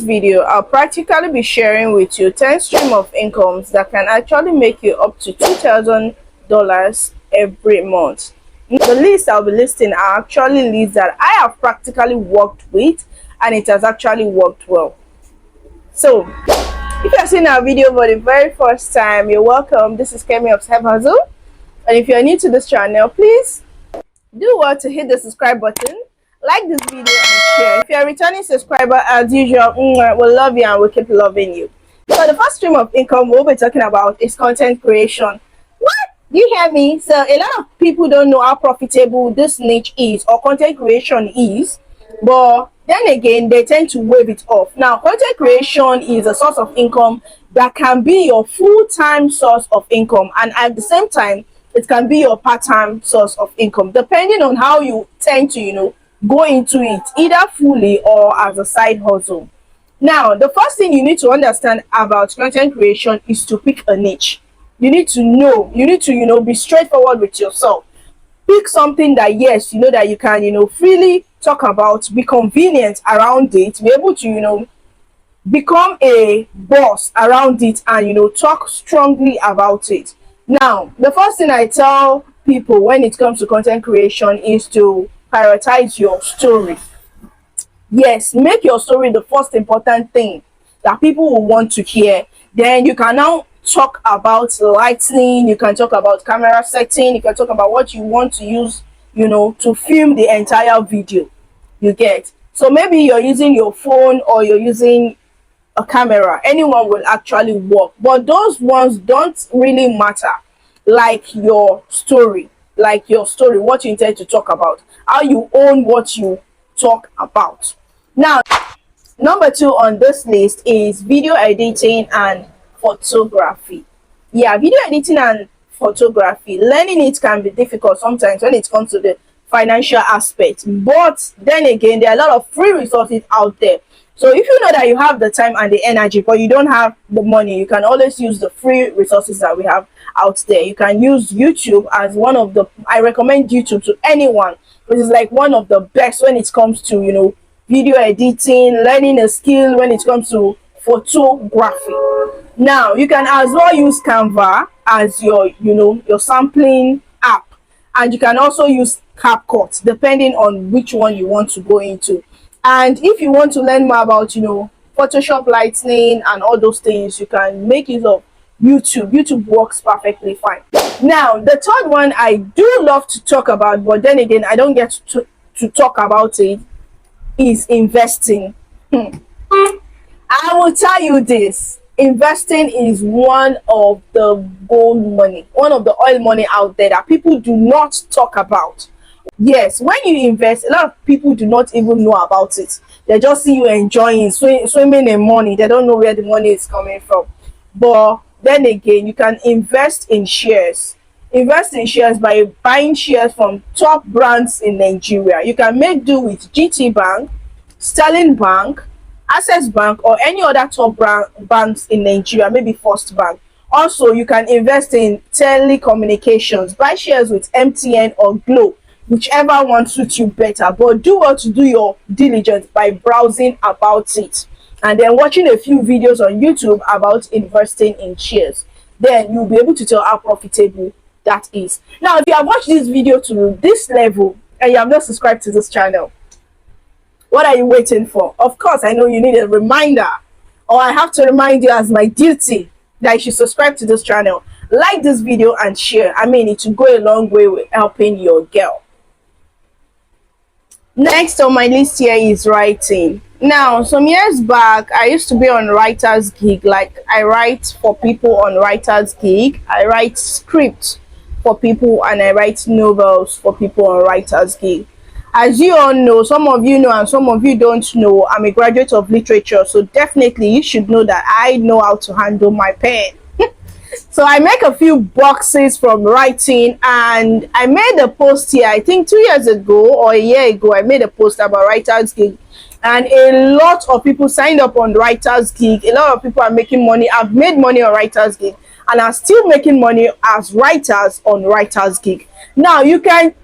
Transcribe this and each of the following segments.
video, I'll practically be sharing with you 10 stream of incomes that can actually make you up to $2,000 every month. The list I'll be listing are actually lists that I have practically worked with, and it has actually worked well. So if you're seeing our video for the very first time, you're welcome. This is Kemi of Side Hustle, and if you're new to this channel, please do well to hit the subscribe button, like this video, and share. If you're a returning subscriber, as usual, we'll love you and we'll keep loving you. So the first stream of income we'll be talking about is content creation. What? Do you hear me? So a lot of people don't know how profitable this niche is or content creation is, but then again they tend to wave it off. Now, content creation is a source of income that can be your full-time source of income, and at the same time it can be your part-time source of income, depending on how you tend to go into it, either fully or as a side hustle. Now, the first thing you need to understand about content creation is to pick a niche. You need to be straightforward with yourself. Pick something that, yes, that you can freely talk about, be convenient around it, be able to become a boss around it, and talk strongly about it. Now, the first thing I tell people when it comes to content creation is to prioritize your story. Yes, make your story the first important thing that people will want to hear. Then you can now talk about lighting, you can talk about camera setting, you can talk about what you want to use to film the entire video. You get? So maybe you're using your phone or you're using a camera. Anyone will actually work, but those ones don't really matter like your story, what you intend to talk about, how you own what you talk about. Now, number 2 on this list is video editing and photography. Yeah, video editing and photography, learning it can be difficult sometimes when it comes to the financial aspect, but then again there are a lot of free resources out there. So if you know that you have the time and the energy but you don't have the money, you can always use the free resources that we have out there. You can use YouTube as one of the, I recommend YouTube to anyone, which is like one of the best when it comes to video editing, learning a skill when it comes to photography. Now you can as well use Canva as your your sampling app, and you can also use CapCut depending on which one you want to go into. And if you want to learn more about Photoshop, lighting, and all those things, you can make use of YouTube. YouTube works perfectly fine. Now, the third one I do love to talk about, but then again I don't get to talk about it, is investing. I will tell you this, investing is one of the gold money, one of the oil money out there that people do not talk about. Yes, when you invest, a lot of people do not even know about it. They just see you enjoying, swimming in money. They don't know where the money is coming from. But then again, you can invest in shares. Invest in shares by buying shares from top brands in Nigeria. You can make do with GT Bank, Sterling Bank, Access Bank, or any other top banks in Nigeria, maybe First Bank. Also, you can invest in telecommunications. Buy shares with MTN or Glo, whichever one suits you better, but do well to do your diligence by browsing about it and then watching a few videos on YouTube about investing in shares. Then you'll be able to tell how profitable that is. Now, if you have watched this video to this level and you have not subscribed to this channel, what are you waiting for? Of course, I know you need a reminder, or I have to remind you as my duty that you should subscribe to this channel, like this video, and share. I mean, it will go a long way with helping your girl. Next on my list here is writing. Now, some years back, I used to be on Writer's Gig. Like, I write for people on Writer's Gig. I write scripts for people, and I write novels for people on Writer's Gig. As you all know, some of you know and some of you don't know, I'm a graduate of literature, so definitely you should know that I know how to handle my pen. So I make a few boxes from writing, and I made a post here, I think 2 years ago or a year ago. I made a post about Writer's Gig, and a lot of people signed up on Writer's Gig. A lot of people are making money. I've made money on Writer's Gig and are still making money as writers on Writer's Gig. Now, you can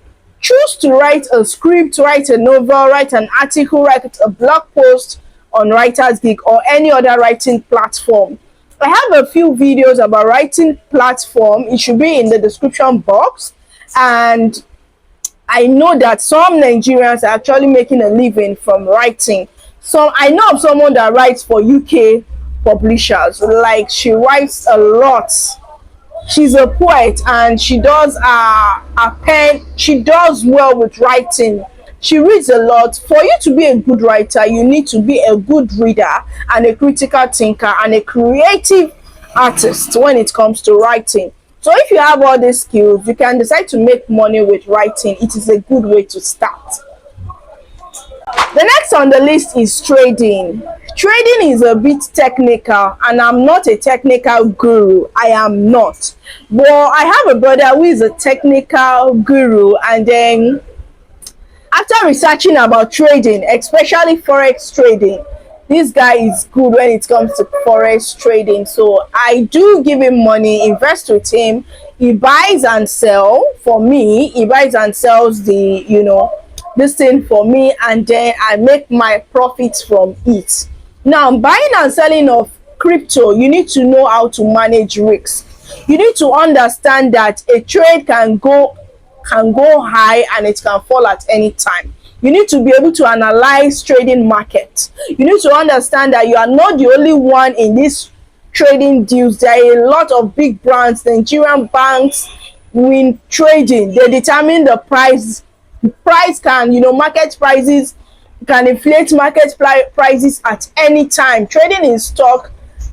choose to write a script, write a novel, write an article, write a blog post, on Writers Gig or any other writing platform. I have a few videos about writing platform. It should be in the description box. And I know that some Nigerians are actually making a living from writing. So I know of someone that writes for UK publishers. Like, she writes a lot. She's a poet and she does a pen. She does well with writing. She reads a lot. For you to be a good writer, you need to be a good reader and a critical thinker and a creative artist when it comes to writing. So if you have all these skills, you can decide to make money with writing. It is a good way to start. The next on the list is trading. Trading is a bit technical, and I'm not a technical guru. I am not. But I have a brother who is a technical guru, and then after researching about trading, especially forex trading, this guy is good when it comes to forex trading. So I do give him money, invest with him. He buys and sell for me. He buys and sells the, this thing for me, and then I make my profits from it. Now, buying and selling of crypto, you need to know how to manage risks. You need to understand that a trade can go high and it can fall at any time. You need to be able to analyze trading market. You need to understand that you are not the only one in this trading deals. There are a lot of big brands, Nigerian banks, in trading. They determine the price. Price can, market prices can inflate market prices at any time. Trading in stock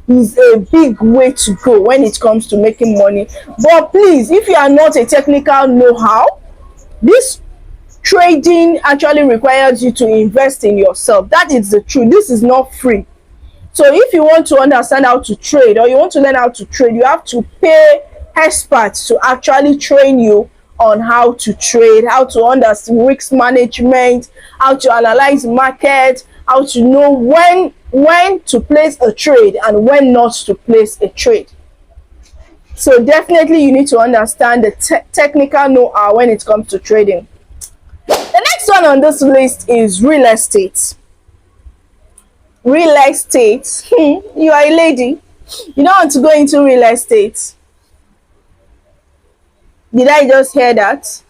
is a big way to go when it comes to making money. But please, if you are not a technical know-how, this trading actually requires you to invest in yourself. That is the truth. This is not free. So if you want to understand how to trade, or you want to learn how to trade, you have to pay experts to actually train you on how to trade, how to understand risk management, how to analyze market, how to know when to place a trade and when not to place a trade. So definitely you need to understand the technical know-how when it comes to trading. The next one on this list is real estate. Real estate. You are a lady. You don't want to go into real estate. Did I just hear that?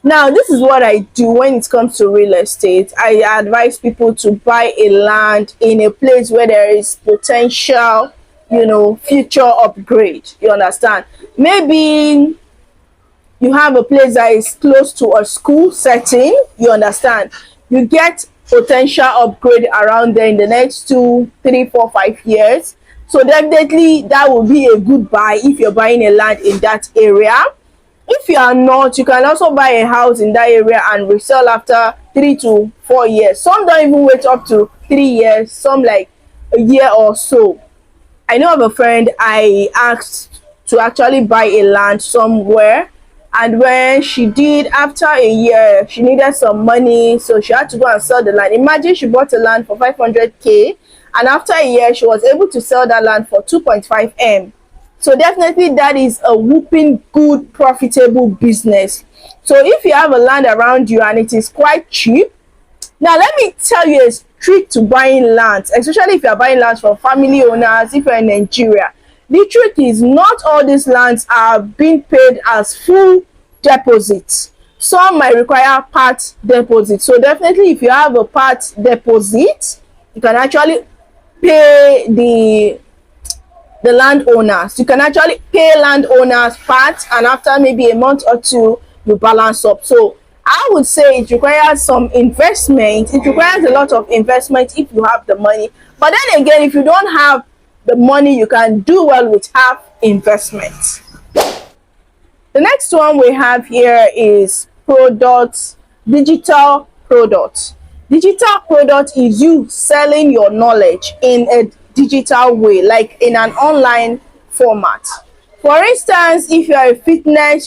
Now, this is what I do when it comes to real estate. I advise people to buy a land in a place where there is potential, future upgrade. You understand? Maybe you have a place that is close to a school setting. You understand? You get potential upgrade around there in the next 2, 3, 4, 5 years. So definitely that will be a good buy if you're buying a land in that area. If you are not, you can also buy a house in that area and resell after 3 to 4 years. Some don't even wait up to 3 years, some like a year or so. I know of a friend I asked to actually buy a land somewhere, and when she did, after a year, she needed some money, so she had to go and sell the land. Imagine she bought a land for 500k, and after a year, she was able to sell that land for 2.5 M. So definitely that is a whooping good profitable business. So if you have a land around you and it is quite cheap, now let me tell you a trick to buying lands, especially if you are buying lands from family owners. If you're in Nigeria, the trick is not all these lands are being paid as full deposits. Some might require part deposit. So definitely if you have a part deposit, you can actually pay the landowners. You can actually pay landowners part, and after maybe a month or two, you balance up. So I would say it requires some investment. It requires a lot of investment if you have the money. But then again, if you don't have the money, you can do well with half investment. The next one we have here is products, digital products. Digital product is you selling your knowledge in a digital way, like in an online format. For instance, if you are a fitness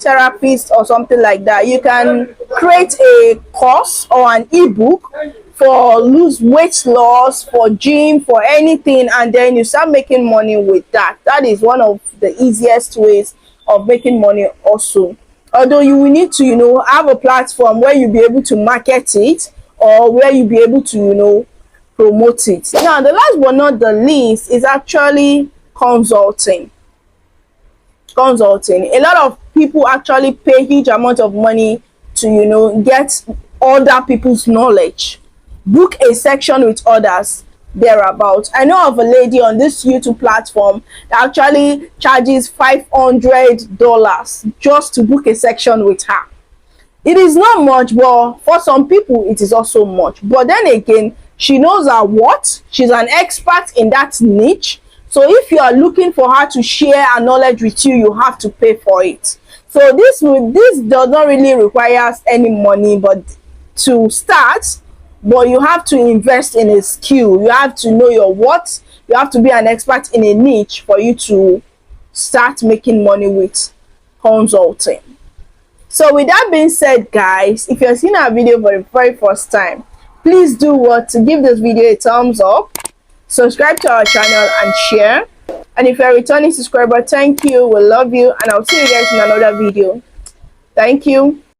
therapist or something like that, you can create a course or an ebook for lose weight loss, for gym, for anything, and then you start making money with that. That is one of the easiest ways of making money also. Although you will need to have a platform where you'll be able to market it, or where you'll be able to promote it. Now, the last but not the least is actually consulting. Consulting. A lot of people actually pay huge amount of money to, get other people's knowledge, book a section with others thereabout. I know of a lady on this YouTube platform that actually charges $500 just to book a section with her. It is not much, but for some people it is also much. But then again, she knows her worth. She's an expert in that niche. So if you are looking for her to share her knowledge with you, you have to pay for it. So this does not really require any money but to start, but you have to invest in a skill. You have to know your worth. You have to be an expert in a niche for you to start making money with consulting. So with that being said, guys, if you're seeing our video for the very first time, please do what to give this video a thumbs up, subscribe to our channel and share. And if you're a returning subscriber, thank you, we love you, and I'll see you guys in another video. Thank you.